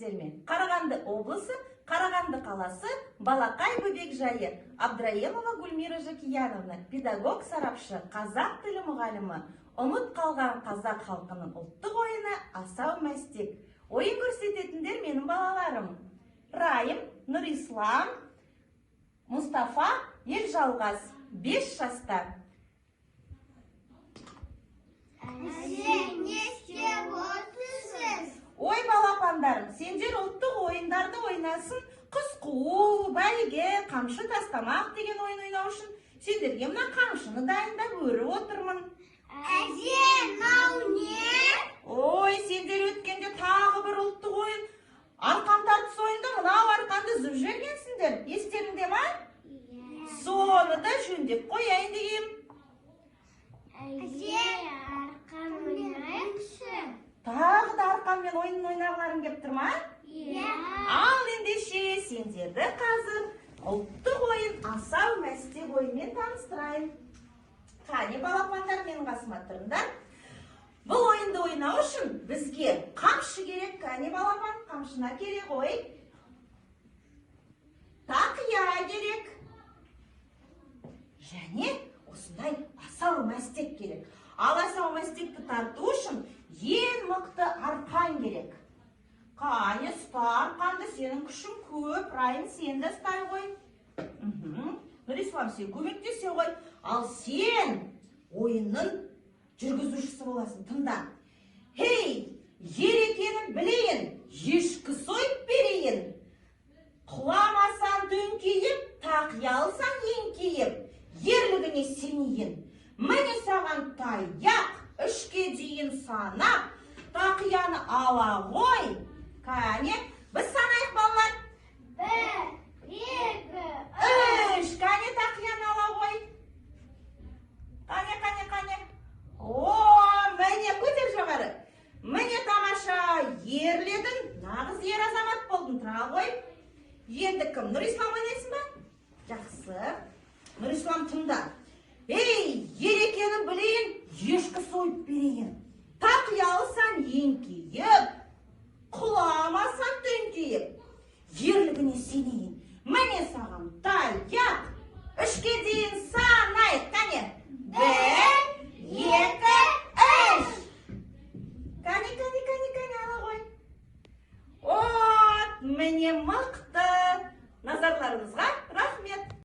білесіздерме? Қарағанды облысы, Қарағанды қаласы, Балақай бөбекжайы. Абдраимова Гүлмира Жакияновна, педагог сарапшы, қазақ тілі мұғалімі. Ұмыт қалған қазақ халқының ұлттық ойыны асау мәстек. Ойын көрсететіндер менің балаларым. Райым, Нұрислам, Мұстафа, Елжалғас, 5 жаста. Ой, балапандарым, сендер ұлттық ойындарды ойнасын, қыз қуу, бәйге, қамшы тастамақ деген ойын ойнау үшін сендерге мына қамшыны дайындап өріп отырмын. Әже, мынау не? Ой, сендер өткенде тағы бір ұлттық ойын, арқан тартыс ойында мынау арқанды үзіп жібергенсіңдер. Естеріңде ма? Соны да жөндеп қояйын дегем. Әже, арқан ойнайықшы. Тағы да арқанмен ойын ойнағыларың кеп тұр ма? Ал ендеше сендерді қазір ұлттық ойын асау мәстек ойынмен таныстырайын. Қане балапандар, менің қасыма тұрыңдар. Бұл ойынды ойнау үшін бізге қамшы керек. Қане балапан, қамшына керек ой. Тақия керек. Және осындай асау мәстек керек. Ал асау мәстекті тарту үшін ең мықты арқан керек. Қане, ұста арқанды, сенің күшің көп. Райым, сен де ұстай ғой. Нұрислам, сен көмектесе ғой. Ал сен ойынның жүргізушісі боласың. Тыңда. Хей, ер екенін білейін, ешкі сойып берейін. Құламасаң дөңкейіп, тақия алсаң еңкейіп, ерлігіне сенейін. Міне саған таяқ, 3-ке дейін санап, тақияны ала ғой. Қане, біз санайық балалар. 1, 2, 3. Қане, тақияны ала ғой. Қане. О, міне көтер жоғары. Міне тамаша, ерледің, нағыз ер азамат болдың, тұра ғой. Енді кім? Нұрислам ойнайсың ба? Жақсы. Нұрислам, тыңда. Ей, ер екенін білейін, ешкі сойып берейін. Тақия алсаң еңкейіп, құламасаң дөңкейіп, ерлігіне сенейін. Міне саған таяқ, 3-ке дейін санай.